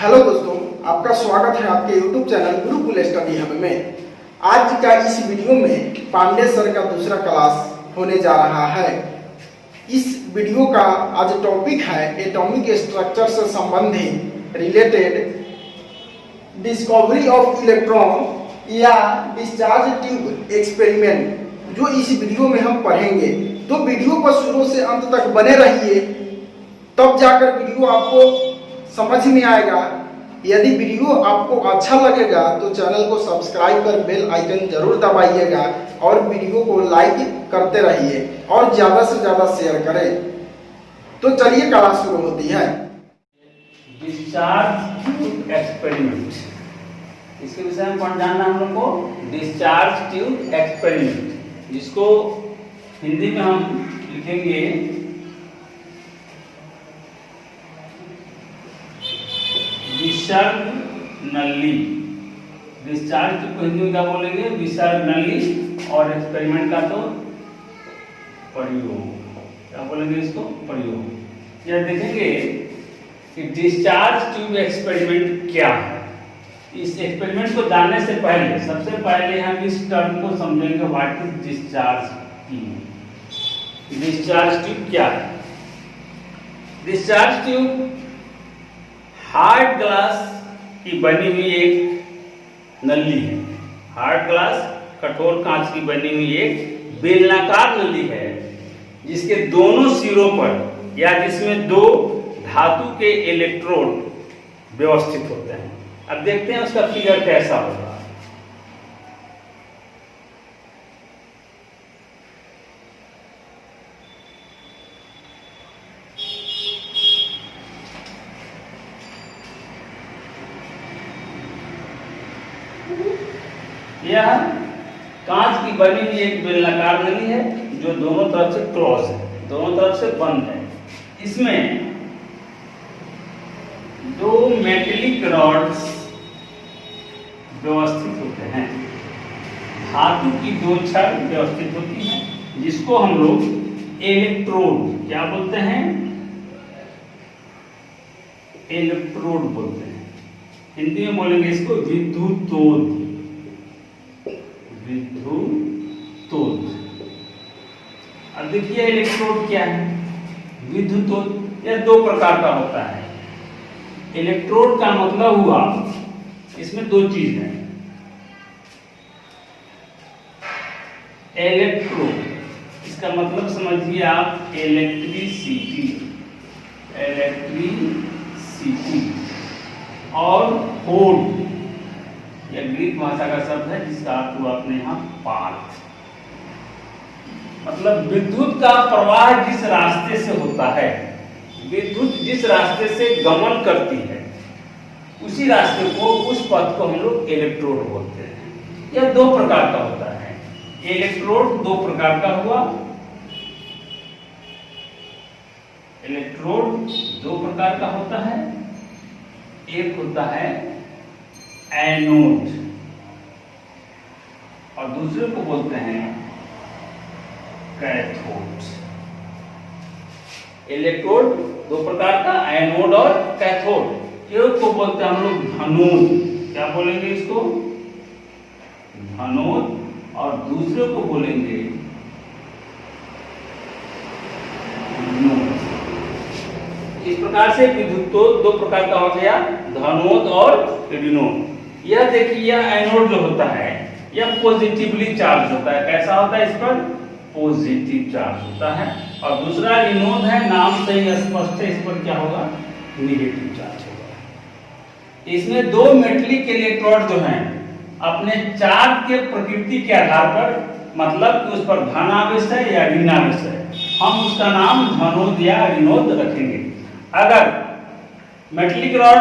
Hello दोस्तों, आपका स्वागत है आपके YouTube channel Gurukul study hub में। आज का इस वीडियो में पांडे सर का दूसरा क्लास होने जा रहा है। इस वीडियो का आज टॉपिक है एटॉमिक स्ट्रक्चर से संबंधित रिलेटेड डिस्कवरी ऑफ इलेक्ट्रॉन या डिस्चार्ज ट्यूब एक्सपेरिमेंट, जो इस वीडियो में हम पढ़ेंगे। तो वीडियो पर शुरू से अंत तक बने रहिए, तब जाकर वीडियो आपको समझ में आएगा। यदि वीडियो आपको अच्छा लगेगा तो चैनल को सब्सक्राइब कर बेल आइकन जरूर दबाइएगा और वीडियो को लाइक करते रहिए और ज्यादा से ज्यादा शेयर करें। तो चलिए क्लास शुरू होती है। डिस्चार्ज ट्यूब एक्सपेरिमेंट, इसके विषय में कौन जानना हम लोग को? डिस्चार्ज ट्यूब एक्सपेरिमेंट, जिसको हिंदी में हम लिखेंगे विसर्ग नली। डिस्चार्ज ट्यूब को हिंदी में क्या बोलेंगे? विसर्ग नली। और एक्सपेरिमेंट का तो प्रयोग, क्या बोलेंगे इसको? प्रयोग। यह देखेंगे कि डिस्चार्ज ट्यूब एक्सपेरिमेंट क्या है। इस एक्सपेरिमेंट को जानने से पहले सबसे पहले हम इस टर्म को समझेंगे, what is discharge tube. Discharge tube क्या है? डिस्चार्ज ट्यूब हार्ड ग्लास की बनी हुई एक नली है। हार्ड ग्लास, कठोर कांच की बनी हुई एक बेलनाकार नली है, जिसके दोनों सिरों पर या जिसमें दो धातु के इलेक्ट्रोड व्यवस्थित होते हैं। अब देखते हैं उसका फिगर कैसा होगा। यह कांच की बनी हुई एक बेलनाकार नली है जो दोनों तरफ से क्लोज है, दोनों तरफ से बंद है। इसमें दो मेटलिक रॉड्स व्यवस्थित होते हैं। धातु की दो छड़ व्यवस्थित होती हैं, जिसको हम लोग इलेक्ट्रोड क्या बोलते हैं? इलेक्ट्रोड बोलते हैं। हिंदी में बोलेंगे इसको विद्युतोद। विद्युतोद। अब देखिए इलेक्ट्रोड क्या है? विद्युतोद यह दो प्रकार का होता है। इलेक्ट्रोड का मतलब हुआ, इसमें दो चीज है। इलेक्ट्रोड, इसका मतलब समझिए आप इलेक्ट्रिसिटी, इलेक्ट्रिसिटी। और होड, यह ग्रीक भाषा का शब्द है जिसका अर्थ हुआ अपने यहाँ पाथ। मतलब विद्युत का प्रवाह जिस रास्ते से होता है, विद्युत जिस रास्ते से गमन करती है, उसी रास्ते को, उस पथ को हम लोग इलेक्ट्रोड बोलते हैं। यह दो प्रकार का होता है। इलेक्ट्रोड दो प्रकार का हुआ। इलेक्ट्रोड दो प्रकार का होता है। एक होता है एनोड और दूसरे को बोलते हैं कैथोड। इलेक्ट्रोड दो प्रकार का, एनोड और कैथोड। एक को बोलते हैं हम लोग धनोद, क्या बोलेंगे इसको? धनोद। और दूसरे को बोलेंगे एनोड। इस प्रकार से विद्युतोद दो प्रकार का हो गया, धनोद और ऋणोद। यह देखिए, यह एनोड जो होता है यह पॉजिटिवली चार्ज होता है। कैसा होता है? इस पर पॉजिटिव चार्ज होता है। और दूसरा ऋणोद है, नाम से ही स्पष्ट है, इस पर क्या होगा? नेगेटिव चार्ज होगा। इसमें दो मेटलिक इलेक्ट्रोड जो हैं, अपने चार्ज के प्रकृति के आधार पर, मतलब कि उस पर धनावेश है या ऋणावेश है, हम उसका नाम धनोद या ऋणोद रखेंगे। अगर metallic rod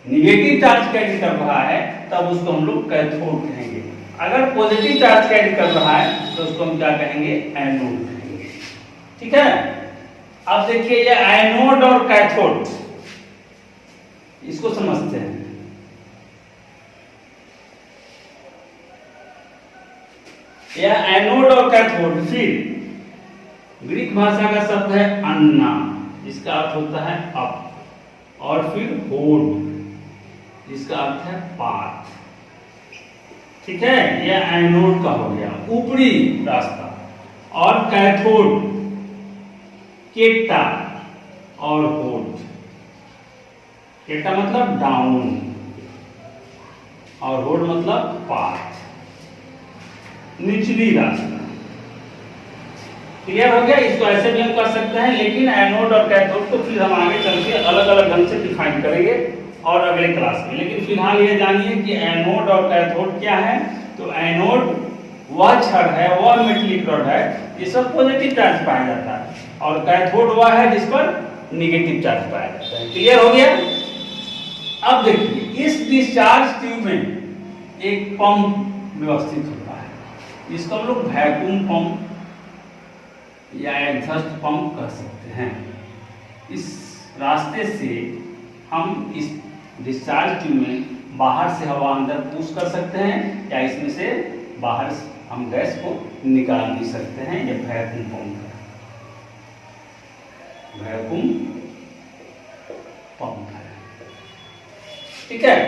negative charge carry कर रहा है तब उसको हम लोग कैथोड कहेंगे। अगर पॉजिटिव चार्ज कैरी कर रहा है तो उसको हम क्या कहेंगे? एनोड कहेंगे। ठीक है। अब देखिए, ये एनोड और कैथोड, इसको समझते हैं। यह एनोड और कैथोड, फिर ग्रीक भाषा का शब्द है अन्ना, जिसका अर्थ होता है अप। और फिर होड, जिसका अर्थ है पाथ। ठीक है, यह एनोड का हो गया ऊपरी रास्ता। और कैथोड केटा और होड। केटा मतलब डाउन और होड मतलब पाथ, निचली रास्ता। क्लियर हो गया? इसको ऐसे भी हम कर सकते हैं, लेकिन एनोड और कैथोड को फिर हम आगे चल के अलग अलग ढंग से डिफाइन करेंगे और अगले क्लास में। लेकिन फिलहाल ये जानिए कि एनोड और कैथोड क्या है। तो एनोड वह छड़ है, वह मेटलिक रॉड है जिस पर पॉजिटिव चार्ज पाया जाता है, और कैथोड वह है जिस पर नेगेटिव चार्ज पाया जाता है। क्लियर हो गया? अब देखिए, इस डिस्चार्ज ट्यूब में एक पंप व्यवस्थित होता है, जिसको हम लोग वैक्यूम पंप या एग्जॉस्ट पंप कह सकते हैं। इस रास्ते से हम इस डिस्चार्ज ट्यूब में बाहर से हवा अंदर पुश कर सकते हैं, या इसमें से बाहर हम गैस को निकाल भी सकते हैं। ये वैक्यूम पंप है, वैक्यूम पंप है। ठीक है,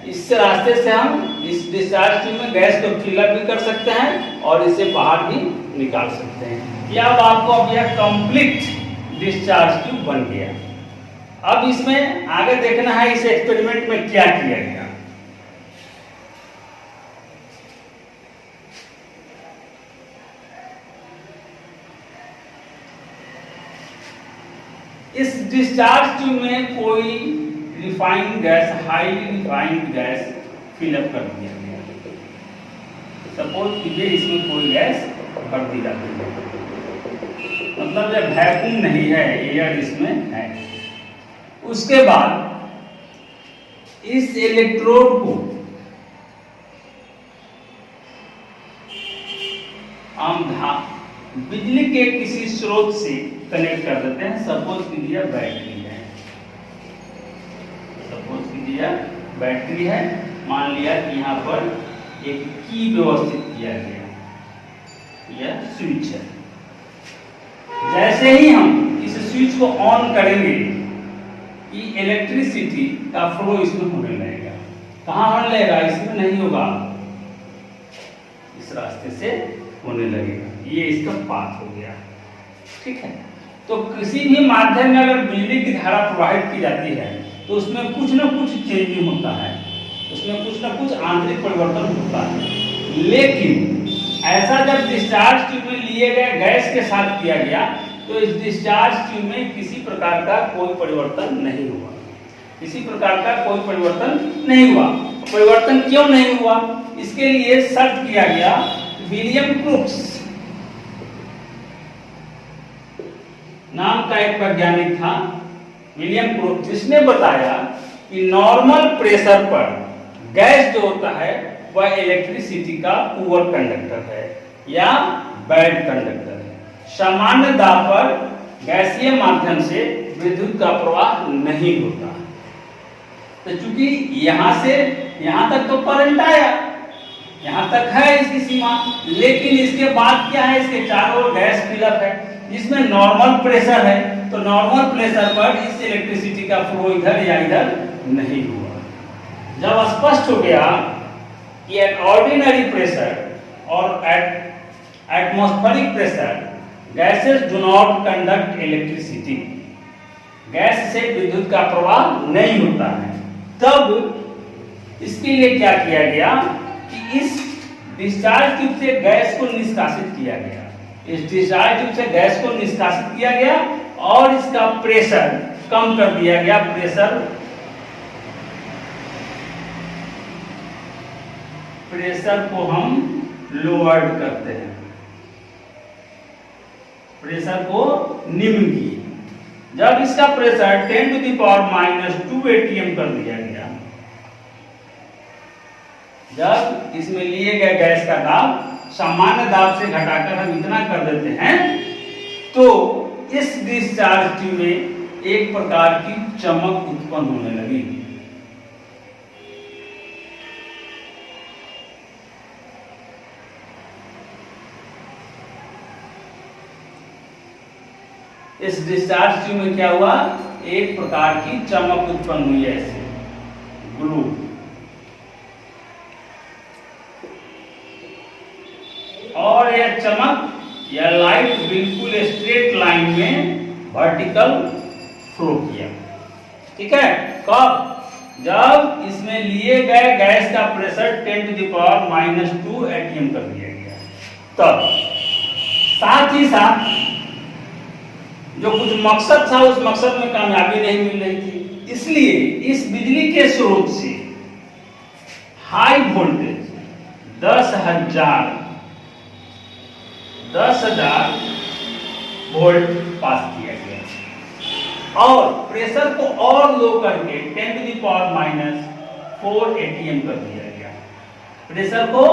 इस रास्ते से हम इस डिस्चार्ज ट्यूब में गैस को फिलअप भी कर सकते हैं और इसे बाहर भी निकाल सकते हैं। या अब आपको अब यह कंप्लीट डिस्चार्ज ट्यूब बन गया। अब इसमें आगे देखना है इस एक्सपेरिमेंट में क्या किया गया। इस डिस्चार्ज ट्यूब में कोई refined gas, highly refined gas fill up कर दिया गया। सपोज कीजिए इसमें कोई गैस भर दी जाती है, मतलब यह वैक्यूम नहीं है, एयर इसमें है। उसके बाद इस इलेक्ट्रोड को हम बिजली के किसी स्रोत से कनेक्ट कर देते हैं। सपोज कीजिए बैटरी है, सपोज कीजिए बैटरी है। मान लिया कि यहाँ पर एक की व्यवस्थित किया गया, यह स्विच है। जैसे ही हम इस स्विच को ऑन करेंगे कि इलेक्ट्रिसिटी का फ्लो इसमें होने लगेगा। कहाँ होने लगेगा? इसमें नहीं होगा, इस रास्ते से होने लगेगा। ये इसका पाथ हो गया। ठीक है, तो किसी भी माध्यम में अगर बिजली की धारा प्रवाहित की जाती है तो उसमें कुछ ना कुछ चेंजिंग होता है, उसमें कुछ ना कुछ आंतरिक परिवर्तन होता है। लेकिन ऐसा जब डिस्चार्ज ट्यूब में लिए गए गैस के साथ किया गया तो इस डिस्चार्ज ट्यूब में किसी प्रकार का कोई परिवर्तन नहीं हुआ, किसी प्रकार का कोई परिवर्तन नहीं हुआ। परिवर्तन क्यों नहीं हुआ? इसके लिए शर्त किया गया। विलियम क्रूक्स नाम का एक वैज्ञानिक था, विलियम क्रूक्स, जिसने बताया कि नॉर्मल प्रेशर पर गैस जो होता है वह इलेक्ट्रिसिटी का पुअर कंडक्टर है या बैड कंडक्टर है। सामान्य दाब पर गैसीय माध्यम से विद्युत का प्रवाह नहीं होता। तो चूंकि यहां से यहां तक तो करंट आया, यहां तक है इसकी सीमा, लेकिन इसके बाद क्या है? इसके चारों ओर गैस फिलअप है जिसमें नॉर्मल प्रेशर है। तो नॉर्मल प्रेशर पर इस इलेक्ट्रिसिटी का फ्लो इधर या इधर नहीं हुआ। जब स्पष्ट हो गया कि एट ऑर्डिनरी प्रेशर और at atmospheric pressure gases do not conduct electricity, gas से विद्युत का प्रवाह नहीं होता है, तब इसके लिए क्या किया गया कि इस डिस्चार्ज ट्यूब से गैस को निष्कासित किया गया। इस डिस्चार्ज ट्यूब से गैस को निष्कासित किया गया और इसका प्रेशर कम कर दिया गया। प्रेशर को हम लोअर्ड करते हैं, प्रेशर को निम्न किए। जब इसका प्रेशर 10⁻⁻² atm कर दिया गया, जब इसमें लिए गए गैस का दाब सामान्य दाब से घटाकर हम इतना कर देते हैं, तो इस डिस्चार्ज ट्यूब में एक प्रकार की चमक उत्पन्न होने लगी। इस डिस्चार्ज ट्यूब में क्या हुआ एक प्रकार की चमक उत्पन्न हुई है ऐसे ग्लू। और यह चमक या लाइट बिल्कुल स्ट्रेट लाइन में वर्टिकल फ्लो किया। ठीक है, कब? जब इसमें लिए गए गैस का प्रेशर 10⁻⁻² atm कर दिया गया तब। साथ ही साथ जो कुछ मकसद था उस मकसद में कामयाबी नहीं मिल रही थी, इसलिए इस बिजली के स्रोत से हाई वोल्टेज 10,000 वोल्ट पास किया गया और प्रेशर को और लो करके 10⁻⁴ atm कर दिया गया। प्रेशर को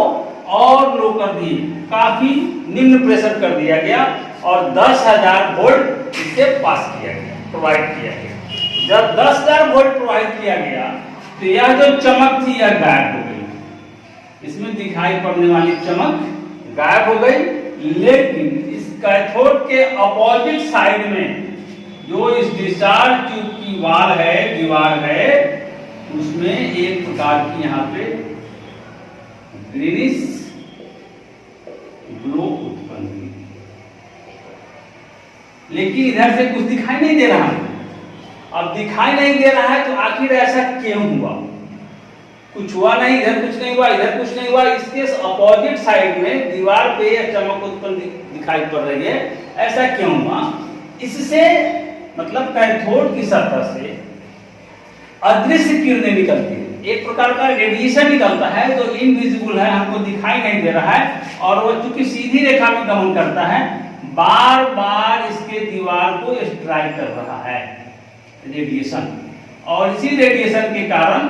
और लो कर दिए, काफी निम्न प्रेशर कर दिया गया और 10,000 वोल्ट इससे पास किया गया, प्रोवाइड किया गया। जब 10,000 वोल्ट प्रोवाइड किया गया तो यह जो चमक थी यह गायब हो गई। इसमें दिखाई पड़ने वाली चमक गायब हो गई, लेकिन इस कैथोड के अपोजिट साइड में जो इस डिस्चार्ज ट्यूब की दीवार है, उसमें एक प्रकार की यहाँ पे ग्रीनिश ग्लो उत्पन्न हुई, लेकिन इधर से कुछ दिखाई नहीं दे रहा है। अब दिखाई नहीं दे रहा है तो आखिर ऐसा क्यों हुआ? कुछ हुआ नहीं, इधर कुछ नहीं हुआ, इधर कुछ नहीं हुआ। इसके अपोजिट साइड में दीवार पे यह चमक उत्पन्न दिखाई पड़ रही है, ऐसा क्यों हुआ? इससे मतलब कैथोड की सतह से अदृश्य किरणें निकलती है, एक प्रकार का रेडिएशन निकलता है जो इनविजिबल है, हमको दिखाई नहीं दे रहा है और वह चूंकि सीधी रेखा में गमन करता है, बार बार इसके दीवार को स्ट्राइक कर रहा है रेडिएशन, और इसी रेडिएशन के कारण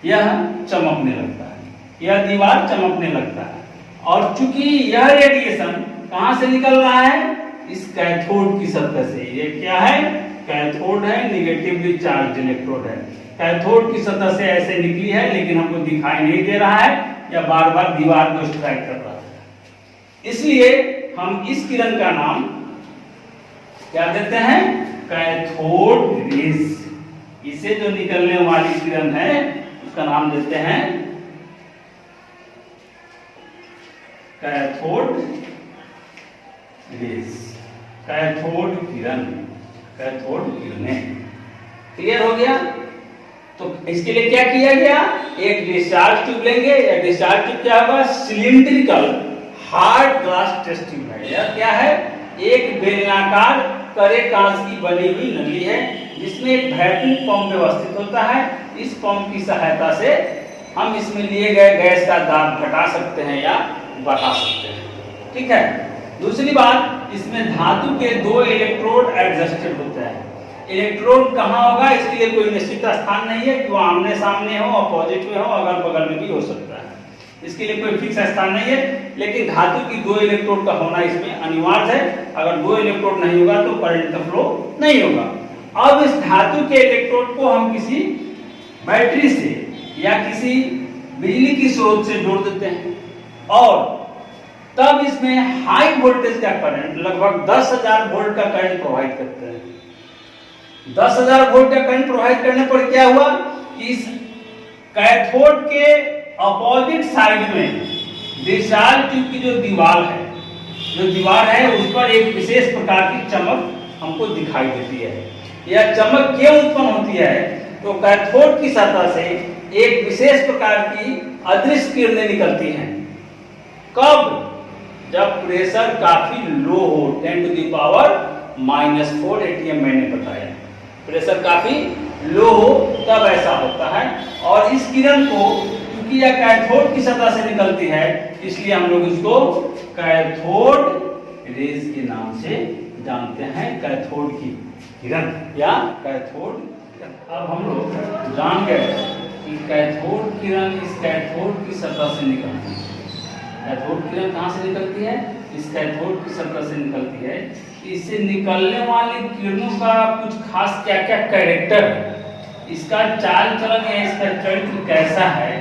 यह चमकने लगता है, यह दीवार चमकने लगता है। और चूंकि यह रेडिएशन कहां से निकल रहा है? इस कैथोड की सतह से। ये क्या है? कैथोड है, निगेटिवली चार्ज इलेक्ट्रोड है। कैथोड की सतह से ऐसे निकली है, लेकिन हमको दिखाई नहीं दे रहा है या बार बार दीवार को स्ट्राइक कर रहा है। इसलिए हम इस किरण का नाम क्या देते हैं? Cathode rays. इसे जो निकलने वाली किरण है उसका नाम देते हैं कैथोड रेज, कैथोड किरण, कैथोड किरणें। क्लियर हो गया? तो इसके लिए क्या किया गया? एक डिस्चार्ज ट्यूब लेंगे, या डिस्चार्ज ट्यूब क्या होगा? Cylindrical hard glass test tube है। यह क्या है? एक बेलनाकार करे कांच की बनी हुई नली है जिसमें एक वैक्यूम पंप व्यवस्थित होता है। इस पंप की सहायता से हम इसमें लिए गए गैस का दाब घटा सकते हैं या बढ़ा सकते हैं। ठीक है। दूसरी बात, इसमें धातु के 2 इलेक्ट्रोड एडजस्टेड होते हैं। इलेक्ट्रोड कहाँ होगा इसके लिए कोई निश्चित स्थान नहीं है कि वो आमने सामने हो, अपोजिट में हो, अगल बगल में भी हो सकता है, इसके लिए कोई फिक्स स्थान नहीं है। लेकिन धातु की 2 इलेक्ट्रोड का होना इसमें अनिवार्य है। अगर 2 इलेक्ट्रोड नहीं होगा तो करंट का फ्लो नहीं होगा। अब इस धातु के इलेक्ट्रोड को हम किसी बैटरी से या किसी बिजली की स्रोत से जोड़ देते हैं और तब इसमें हाई वोल्टेज का करंट, लगभग 10,000 वोल्ट का करंट प्रोवाइड करते हैं। 10,000 वोल्ट का करंट प्रोवाइड करने पर क्या हुआ? इस कैथोड के अपोजिट साइड में डिस्चार्ज ट्यूब की जो दीवार है उस पर एक विशेष प्रकार की चमक हमको दिखाई देती है। यह चमक क्यों उत्पन्न होती है? तो कैथोड की सतह से एक विशेष प्रकार की अदृश्य किरणें निकलती हैं। कब? जब प्रेशर काफी लो हो, 10⁻⁻⁴ atm मैंने बताया, प्रेशर काफी लो हो तब ऐसा होता है। और इस किरण को क्योंकि यह कैथोड की सतह से निकलती है, इसलिए हम लोग इसको कैथोड रेज के नाम से जानते हैं, कैथोड की किरण या कैथोड किरण। अब हम लोग जान गए कि कैथोड किरण इस कैथोड की सतह से निकलती है। कैथोड किरण कहाँ से निकलती है? इस कैथोड की सतह से निकलती है। इससे निकलने वाली किरणों का कुछ खास क्या क्या कैरेक्टर है, इसका चाल चलन या इसका चरित्र कैसा है,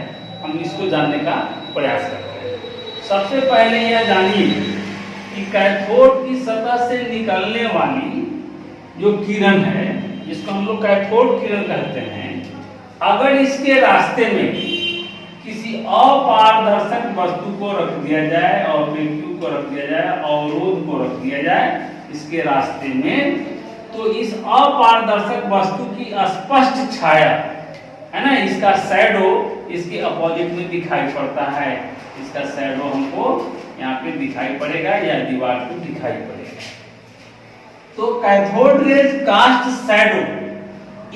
हम इसको जानने का प्रयास करते हैं। सबसे पहले यह जानिए कि कैथोड की सतह से निकलने वाली जो किरण है जिसको हम लोग कैथोड किरण कहते हैं, अगर इसके रास्ते में किसी अपारदर्शक वस्तु को रख दिया जाए और वैक्यूम को रख दिया जाए, अवरोध को रख दिया जाए इसके रास्ते में, तो इस अपारदर्शक वस्तु की स्पष्ट छाया है ना, इसका शैडो इसके अपोजिट में दिखाई पड़ता है। इसका शैडो हमको यहाँ पे दिखाई पड़ेगा या दीवार पे दिखाई पड़ेगा। तो cathode rays cast shadow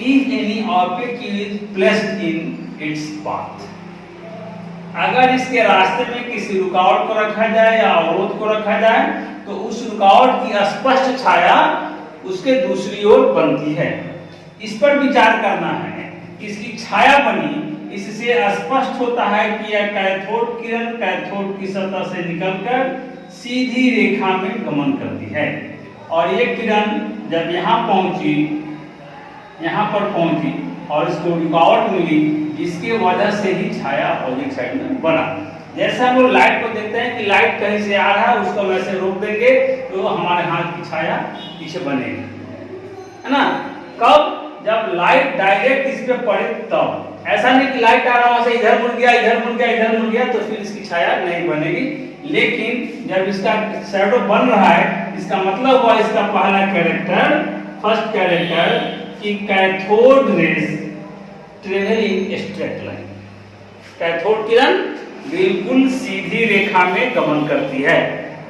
if any object is placed in its path. अगर इसके रास्ते में किसी रुकावट को रखा जाए या अवरोध को रखा जाए तो उस रुकावट की स्पष्ट छाया उसके दूसरी ओर बनती है। इस पर विचार करना है। इसकी छाया बनी, इससे स्पष्ट होता है कि यह कैथोड किरण कैथोड की सतह से निकलकर सीधी रेखा में गमन करती है और ये किरण जब यहाँ पहुंची, यहाँ पर पहुंची और इसको रुकावट मिली, इसके वजह से ही छाया अपोजिट साइड में बना। जैसे हम लोग लाइट को देखते हैं कि लाइट कहीं से आ रहा है, उसको हम ऐसे रोक देंगे तो हमारे हाथ की छाया पीछे बनेगी, है ना। कब? जब लाइट डायरेक्ट इस पे पड़े तब। ऐसा नहीं कि लाइट आ रहा है, इधर मुड़ गया, इधर मुड़ गया, इधर मुड़ गया तो फिर इसकी छाया नहीं बनेगी। लेकिन जब इसका शैडो बन रहा है, इसका मतलब हुआ इसका पहला कैरेक्टर, फर्स्ट कैरेक्टर कि cathode rays travel in straight line. Cathode किरण बिल्कुल सीधी रेखा में गमन करती है,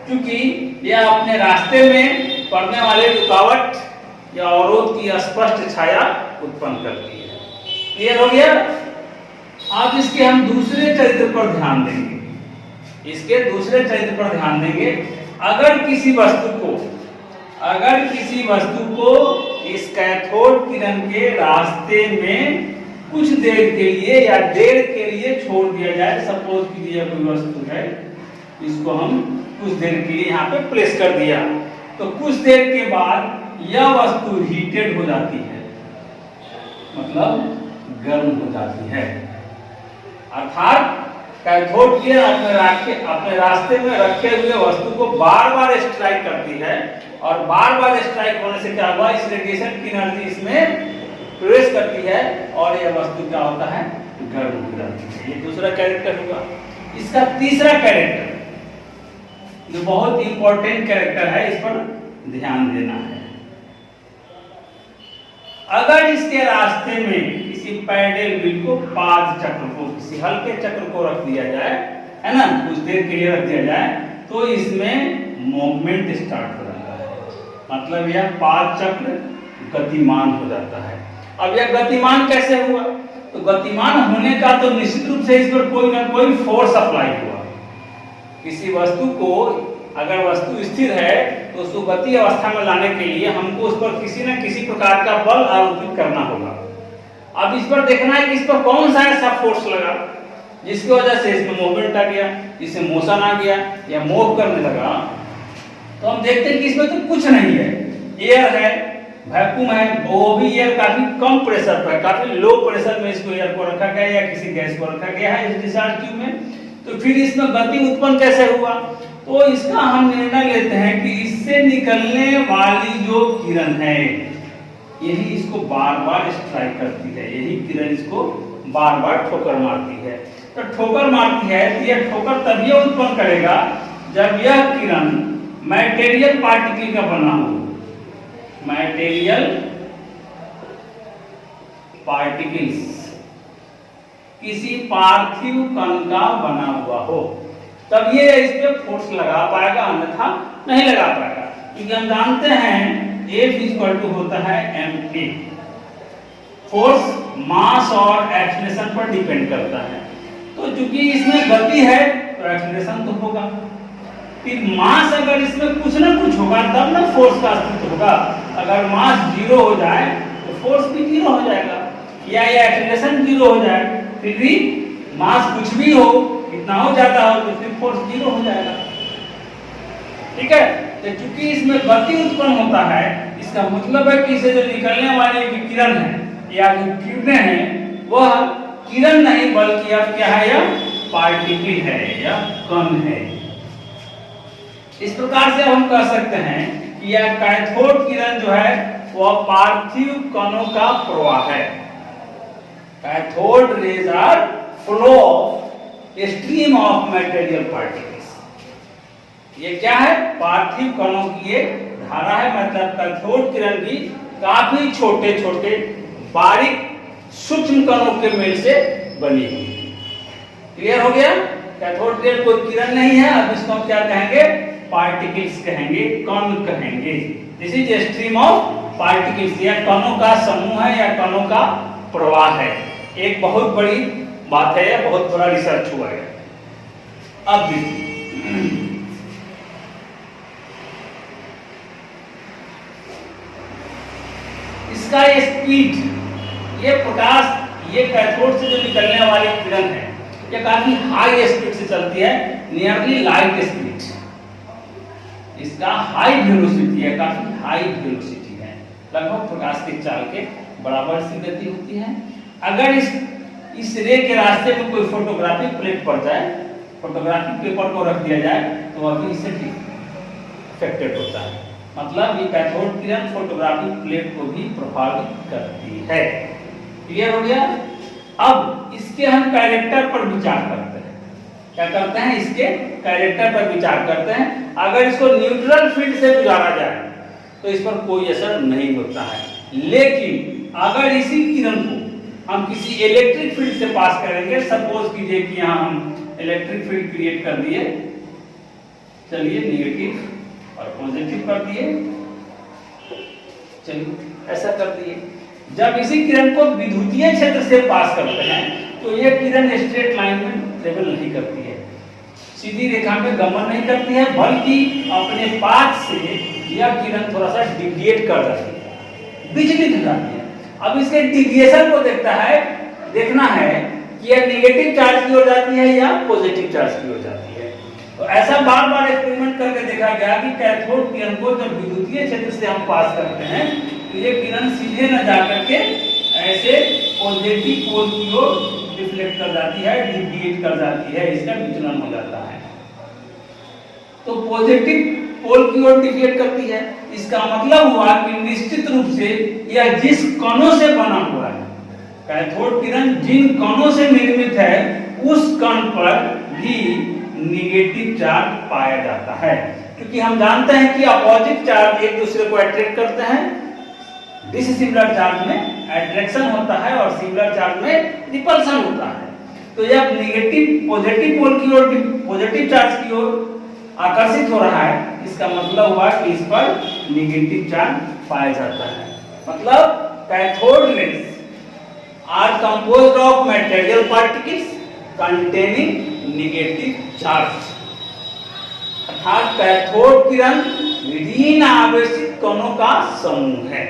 क्योंकि यह अपने रास्ते में पड़ने वाले रुकावट या अवरोध की स्पष्ट छाया उत्पन्न करती है। क्लियर हो गया? अब इसके हम दूसरे चरित्र पर ध्यान देंगे। इसके दूसरे चरित्र पर ध्यान देंगे। अगर किसी वस्तु को इस कैथोड किरण के रास्ते में कुछ देर के लिए या देर के लिए छोड़ दिया जाए, सपोज कीजिए कोई वस्तु है, इसको हम कुछ देर के लिए यहाँ पे प्लेस कर दिया, तो कुछ देर के बाद यह वस्तु हीटेड हो जाती है, मतलब गर्म हो जाती है। अर्थात कैथोड किरण अपने रास्ते में रखे हुए वस्तु को बार बार स्ट्राइक करती है और बार बार स्ट्राइक होने से क्या हुआ, इस रेडिएशन की एनर्जी इसमें प्रवेश करती है और यह वस्तु क्या होता है, गर्म हो जाती है। ये दूसरा कैरेक्टर हुआ। इसका तीसरा कैरेक्टर जो बहुत इंपॉर्टेंट कैरेक्टर है, इस पर ध्यान देना है। अगर इसके रास्ते में किसी पैडल व्हील को, पाद चक्र को, किसी हल्के चक्र को रख दिया जाए, है ना, कुछ देर के लिए रख दिया जाए, तो इसमें मूवमेंट स्टार्ट हो जाता है। मतलब यह पाद चक्र गतिमान हो जाता है। अब यह गतिमान कैसे हुआ? तो गतिमान होने का तो निश्चित रूप से इस पर कोई ना कोई फोर्स अप्लाई हुआ। किसी वस्तु को, अगर वस्तु स्थिर है तो उसको गति अवस्था में लाने के लिए हमको उस पर किसी न किसी प्रकार का बल आरोपित करना होगा। अब इस पर देखना है कि इस पर कौन सा ऐसा फोर्स लगा जिसकी वजह से इसमें मूवमेंट आ गया, इससे मोशन आ गया या मूव करने लगा। तो हम देखते हैं कि इसमें तो कुछ नहीं है, एयर है, वैक्यूम है, वो भी एयर काफी कम प्रेशर पर, काफी लो प्रेशर में इसको एयर को रखा गया या किसी गैस को रखा गया है इस डिस्चार्ज ट्यूब में। तो फिर इसमें गति उत्पन्न कैसे हुआ? तो इसका हम निर्णय लेते हैं कि इससे निकलने वाली जो किरण है, यही इसको बार बार स्ट्राइक करती है, यही किरण इसको बार बार ठोकर मारती है। तो ठोकर मारती है तो यह ठोकर तभी उत्पन्न करेगा जब यह किरण मटेरियल पार्टिकल का बना हो, मटेरियल पार्टिकल्स, किसी पार्थिव कण का बना हुआ हो, तब ये इस पे फोर्स लगा पाएगा, अन्यथा नहीं लगा पाएगा। क्योंकि हम जानते हैं F इक्वल टू होता है ma, फोर्स मास और एक्सीलरेशन पर डिपेंड करता है। तो चूंकि इसमें गति है तो एक्सीलरेशन तो होगा, फिर मास अगर इसमें कुछ ना कुछ होगा तब ना फोर्स का अस्तित्व होगा। अगर मास जीरो हो जाए तो फोर्स भी जीरो हो जाएगा, या एक्सीलरेशन जीरो हो जाए, फिर भी मास कुछ भी हो, कितना हो जाता हो, तो फिर फोर्स जीरो हो जाएगा। ठीक है? तो चूंकि इसमें गति उत्पन्न होता है, इसका मतलब है कि इसे जो निकलने वाली जो किरण है या जो किरणें हैं, वह किरण नहीं बल्कि अब क्या है, यह पार्टिकल है या कण है। इस प्रकार से हम कह सकते हैं कि यह कैथोड किरण जो है वह पार्थिव कणों का प्रवाह है। Cathode rays are flow of stream of material particles. ये क्या है? पार्थिव कणों की एक धारा है, मतलब कैथोड किरण भी काफी छोटे छोटे बारीक सूक्ष्म कणों के मेल से बनी हुई। क्लियर हो गया? कैथोड किरण कोई किरण नहीं है, अब इसको हम क्या कहेंगे? पार्टिकल्स कहेंगे, कण कहेंगे। This is a stream of particles, या कणों का समूह है या कणों का प्रवाह है। एक बहुत बड़ी बात है, बहुत बड़ा रिसर्च हुआ है। अब इसका स्पीड, ये प्रकाश, ये कैथोड से जो निकलने वाली किरण है, ये काफी हाई स्पीड से चलती है, नियरली लाइट स्पीड। इसका हाई वेलोसिटी है, काफी हाई वेलोसिटी है, लगभग प्रकाश की चाल के बराबर सी गति होती है। अगर इस रे के रास्ते में कोई फोटोग्राफिक प्लेट पड़ जाए, फोटोग्राफिक पेपर को रख दिया जाए, तो अभी इससे अफेक्टेड होता है। मतलब ये कैथोड किरण फोटोग्राफिक प्लेट को भी प्रभावित करती है। क्लियर हो गया? अब इसके हम कैरेक्टर पर विचार करते हैं। क्या करते हैं? इसके कैरेक्टर पर विचार करते हैं। अगर इसको न्यूट्रल फील्ड से गुजारा जाए तो इस पर कोई असर नहीं होता है, लेकिन अगर इसी किरण को हम किसी इलेक्ट्रिक फील्ड से पास करेंगे, सपोज कीजिए कि यहाँ हम इलेक्ट्रिक फील्ड क्रिएट कर दिए, चलिए नेगेटिव और पॉजिटिव कर दिए, चलिए ऐसा कर दिए। जब इसी किरण को विद्युतीय क्षेत्र से पास करते हैं तो ये किरण स्ट्रेट लाइन में ट्रेवल नहीं करती है, सीधी रेखा में गमन नहीं करती है, बल्कि अपने पाथ से यह किरण थोड़ा सा डिविएट कर जाती है, विचलित हो जाती है। अब इसके डिविएशन को देखना है कि यह नेगेटिव चार्ज की ओर जाती है या पॉजिटिव चार्ज की ओर जाती है। तो ऐसा बार बार एक्सपेरिमेंट करके देखा गया कि कैथोड किरण को जब विद्युतीय क्षेत्र से हम पास करते हैं तो ये किरण सीधे न जाकर के ऐसे पॉजिटिव पोल की ओर रिफ्लेक्ट कर जाती है, डिविएट कर जाती है, इसका विचलन हो जाता है। तो पॉजिटिव पोल की ओर डिविएट करती है, इसका मतलब हुआ कि निश्चित रूप से यह जिस कणों से बना हुआ है, कैथोड किरण जिन कणों से निर्मित है, उस कण पर भी नेगेटिव चार्ज पाया जाता है। क्योंकि हम जानते हैं कि अपोजिट चार्ज एक दूसरे को अट्रैक्ट करते हैं, डिसिमिलर चार्ज में अट्रैक्शन होता है और सिमिलर चार्ज में रिपल्शन होता है। तो जब नेगेटिव पॉजिटिव पोल की ओर, पॉजिटिव चार्ज की ओर आकर्षित हो रहा है, इसका मतलब हुआ कि इस पर नेगेटिव चार्ज पाया जाता है। मतलब cathode rays are composed of material particles containing negative charge। अर्थात कैथोड किरण ऋण आवेशित कणों का समूह है।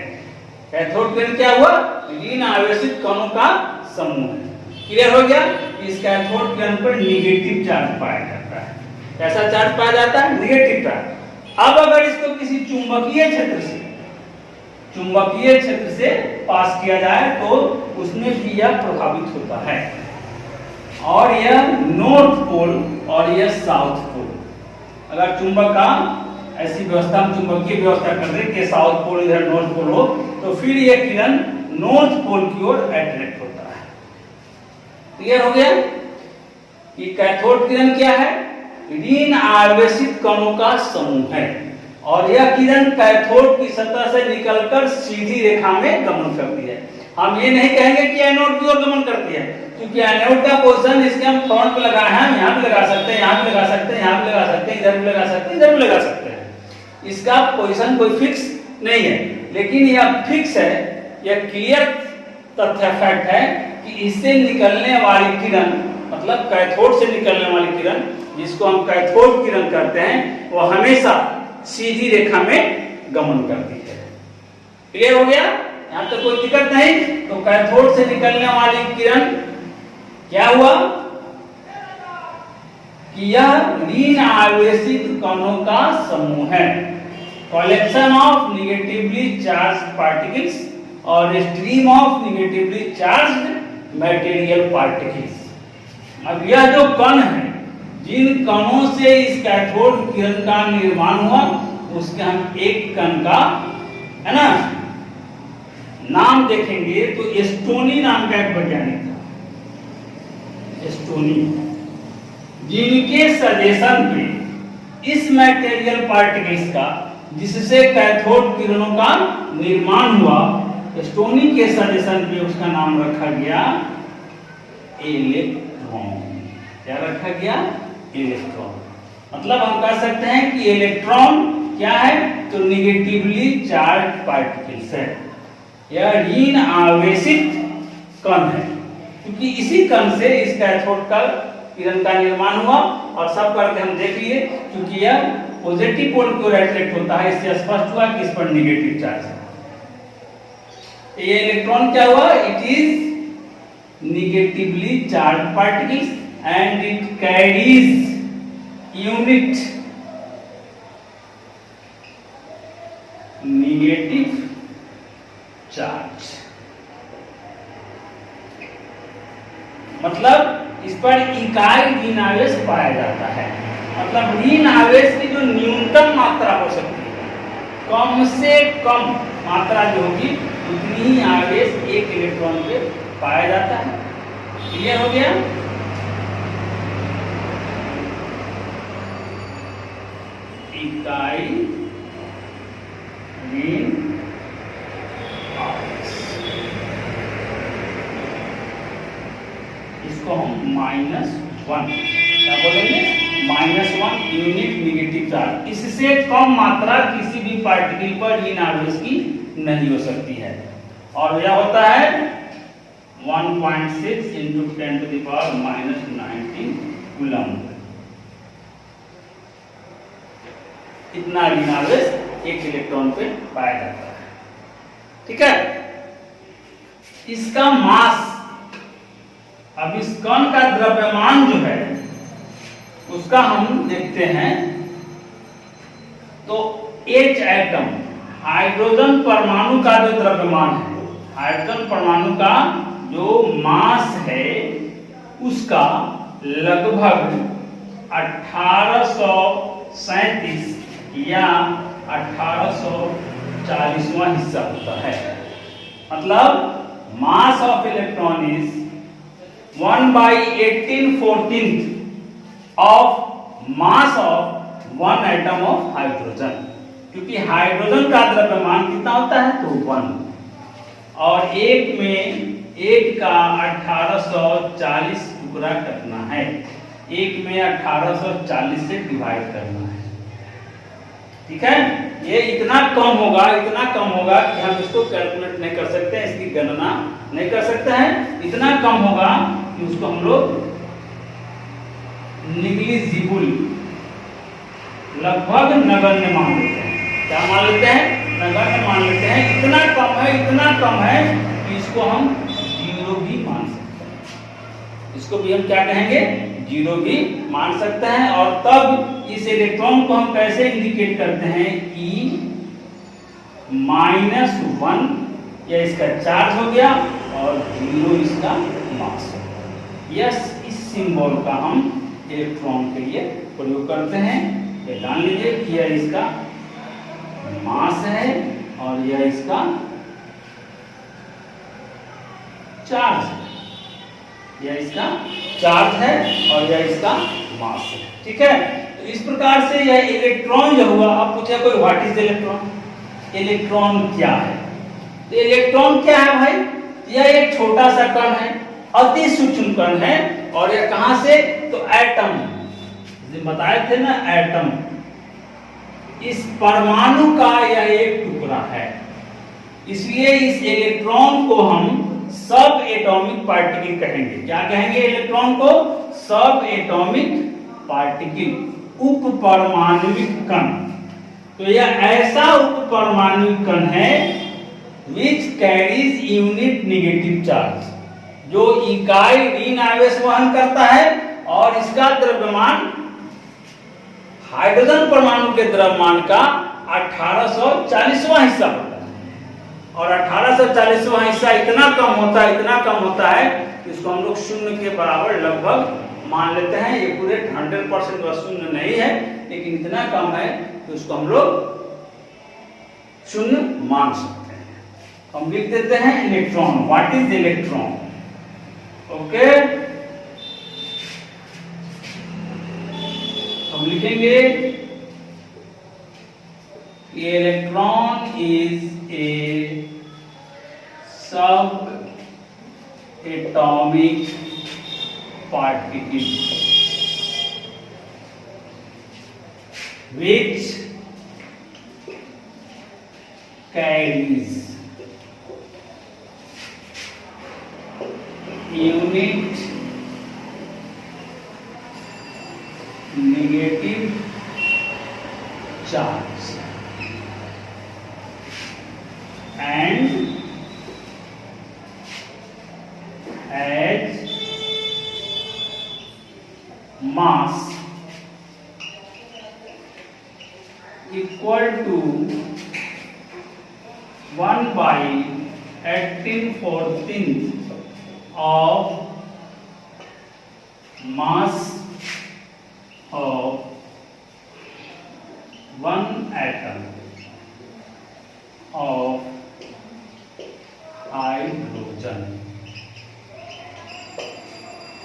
कैथोड किरण क्या हुआ? ऋण आवेशित कणों का समूह है। क्लियर हो गया? इस कैथोड किरण पर नेगेटिव चार्ज पाया जाता है। कैसा चार्ज पाया जाता है? Negative charge. अब अगर इसको किसी चुंबकीय क्षेत्र से पास किया जाए तो उसमें भी यह प्रभावित होता है, और यह नॉर्थ पोल और यह साउथ पोल। अगर चुंबक का ऐसी व्यवस्था, चुंबकीय व्यवस्था कर दे कि साउथ पोल इधर नॉर्थ पोल हो, तो फिर यह किरण नॉर्थ पोल की ओर अट्रैक्ट होता है। क्लियर हो गया कि कैथोड किरण क्या है? ऋण आवेशित कणों का समूह है, और यह किरण कैथोड की सतह से निकलकर सीधी रेखा में गमन करती है। हम ये नहीं कहेंगे कि एनोड की ओर गमन करती है, क्योंकि एनोड का पोजीशन इसके हम फ्रंट पे लगाए हैं, यहाँ भी लगा सकते हैं, यहाँ भी लगा सकते हैं, यहाँ भी लगा सकते हैं, इधर भी लगा सकते हैं, इधर भी लगा सकते हैं। इसका पोजीशन कोई फिक्स नहीं है, लेकिन यह फिक्स है, यह क्लियर तथ्य फैक्ट है कि इससे निकलने वाली किरण, मतलब कैथोड से निकलने वाली किरण, जिसको हम कैथोड किरण कहते हैं, वो हमेशा सीधी रेखा में गमन करती है। क्लियर हो गया? यहाँ तक कोई दिक्कत नहीं। तो कैथोड से निकलने वाली किरण क्या हुआ कि यह ऋण आवेशित कणों का समूह है, collection of negatively charge particles और stream of negatively charged material particles. अब यह जो कण है, जिन कणों से इस कैथोड किरण का निर्माण हुआ, उसके हम एक कण का, है ना, नाम देखेंगे तो एस्टोनी नाम का एक वैज्ञानिक था, एस्टोनी, जिनके सजेशन पे इस मटेरियल पार्टिकल्स का जिससे कैथोड किरणों का निर्माण हुआ, एस्टोनी के सजेशन पे उसका नाम रखा गया इलेक्ट्रॉन। क्या रखा गया? इलेक्ट्रॉन। मतलब हम कह सकते हैं कि इलेक्ट्रॉन क्या है? तो निगेटिवली चार्ज पार्टिकल्स है या ऋण आवेशित कण है, क्योंकि इसी कण से इस कैथोड का किरण का निर्माण हुआ। और सब करके हम देख लिए, क्योंकि यह पॉजिटिव पोल की ओर अट्रैक्ट होता है, इससे स्पष्ट हुआ कि इस पर निगेटिव चार्ज है। ये इलेक्ट्रॉन क्या हुआ? It is negatively charge particles and it carries unit negative charge. मतलब इस पर इकाई ऋण आवेश पाया जाता है। मतलब ऋण आवेश की जो न्यूनतम मात्रा हो सकती है, कम से कम मात्रा जो होगी उतनी ही आवेश एक इलेक्ट्रॉन पे पाया जाता है। क्लियर हो गया? इकाई ऋण आवेश, इसको हम -1 क्या बोलेंगे? -1 यूनिट नेगेटिव चार्ज। इससे कम मात्रा किसी भी पार्टिकल पर ऋण आवेश की नहीं हो सकती है। और यह होता है 1.6 × 10⁻⁻19 कूलम। इतना ऋण आवेश एक इलेक्ट्रॉन पे पाया जाता है। ठीक है? इसका मास, अब इस कण का द्रव्यमान जो है उसका हम देखते हैं। तो H एटम, हाइड्रोजन परमाणु का जो द्रव्यमान है, हाइड्रोजन परमाणु का जो मास है उसका लगभग 1837 या 1840वां हिस्सा होता है। मतलब mass of electron is 1/1814 of mass of 1 atom of hydrogen, क्योंकि हाइड्रोजन का द्रव्यमान कितना होता है? तो 1, और एक का 1840 टुकड़ा करना है, एक में 1840 से डिवाइड करना है। ठीक है? ये इतना कम होगा कि हम इसको कैलकुलेट नहीं कर सकते हैं, इसकी गणना नहीं कर सकते हैं। इतना कम होगा कि उसको हम लोग निग्लिजिबल, लगभग नगण्य मान लेते हैं। क्या मान लेते हैं? नगण्य मान लेते हैं। इतना कम है कि इसको हम जीरो भी मान सकते हैं। इसको भी हम क्या कहेंगे? जीरो भी मान सकते हैं। और तब इस इलेक्ट्रॉन को हम कैसे इंडिकेट करते हैं कि -1 या इसका चार्ज हो गया और 0 इसका मास हो गया। यस, इस सिंबल का हम इलेक्ट्रॉन के लिए प्रयोग करते हैं। ये जान लीजिए कि यह इसका मास है और यह इसका चार्ज है। यह इसका चार्ज है और यह इसका मास है। ठीक है? तो इस प्रकार से यह इलेक्ट्रॉन जो हुआ। अब पूछे कोई व्हाट इज इलेक्ट्रॉन? इलेक्ट्रॉन क्या है? तो इलेक्ट्रॉन क्या है भाई? यह एक छोटा सा कण है, अति सूक्ष्म कण है। और यह कहां से? तो एटम, बताए थे ना, एटम, इस परमाणु का यह एक टुकड़ा है। इसलिए इस इलेक्ट्रॉन को हम सब एटॉमिक पार्टिकल कहेंगे। क्या कहेंगे इलेक्ट्रॉन को? सब एटॉमिक पार्टिकल, उप परमाणुविक कण। तो यह ऐसा उप परमाणुविक कण है which carries unit negative charge, जो इकाई ऋण आवेश वहन करता है। और इसका द्रव्यमान हाइड्रोजन परमाणु के द्रव्यमान का 1840वां हिस्सा होता है। और 1840वां हिस्सा इतना कम होता है कि इसको हम लोग 0 के बराबर लगभग मान लेते हैं। ये पूरे 100% शून्य नहीं है, लेकिन इतना कम है कि उसको हम लोग 0 मान सकते हैं। हम लिख देते हैं electron. What is electron? Okay, हम लिखेंगे इलेक्ट्रॉन इज ए सब atomic particle which carries unit negative charge and has mass equal to 1/18/14 of mass of one atom of hydrogen.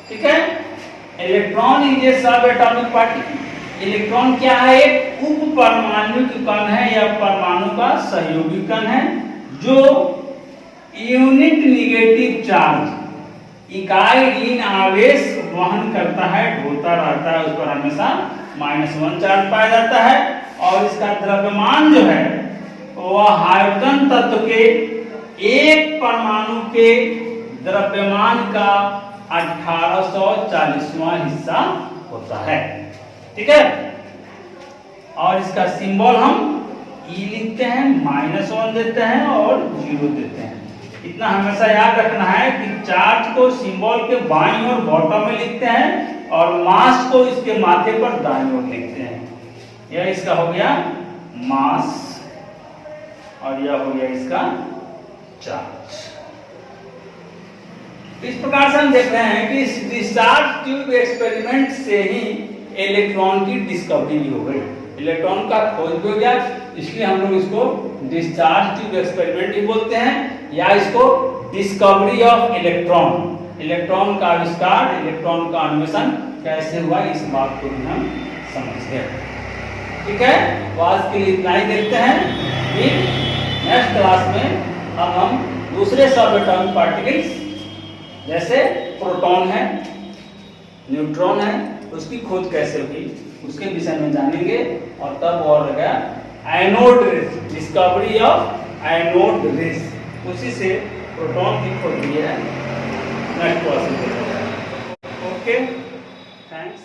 ठीक है, इलेक्ट्रॉन इज ए सब एटॉमिक पार्टिकल। इलेक्ट्रॉन क्या है? एक उप परमाणु कण है या परमाणु का सहयोगी कण है जो यूनिट नेगेटिव चार्ज इकाई ऋण आवेश वहन करता है, ढोता रहता है, उस पर हमेशा -1 चार्ज पाया जाता है और इसका द्रव्यमान जो है वह हाइड्रोजन तत्व के एक परमाणु के द्रव्यमान का 1840वां हिस्सा होता है। ठीक है, और इसका सिंबल हम E लिखते हैं, -1 देते हैं और 0 देते हैं। इतना हमेशा याद रखना है कि चार्ज को सिंबल के बाईं ओर बॉटम में लिखते हैं और मास को इसके माथे पर दाईं ओर लिखते हैं। यह इसका हो गया मास और यह हो गया इसका चार्ज। इस प्रकार से हम देख रहे हैं कि इस डिस्चार्ज ट्यूब एक्सपेरिमेंट से ही इलेक्ट्रॉन की डिस्कवरी भी हो गई, इलेक्ट्रॉन का खोज भी हो गया। इसलिए हम लोग इसको डिस्चार्ज ट्यूब एक्सपेरिमेंट ही बोलते हैं या इसको डिस्कवरी ऑफ इलेक्ट्रॉन, इलेक्ट्रॉन का आविष्कार, इलेक्ट्रॉन का अन्वेषण कैसे हुआ, इस बात को भी हम समझ गए। ठीक है, तो आज के लिए इतना ही देखते हैं। फिर नेक्स्ट क्लास में अब हम दूसरे सब एटॉमिक पार्टिकल्स जैसे प्रोटॉन है, न्यूट्रॉन है, उसकी खोज कैसे हुई उसके विषय में जानेंगे। और तब और लगा anode rays, discovery of anode rays, उसी से प्रोटॉन की खोज हुई है। नेक्स्ट क्लास में। Okay, thanks.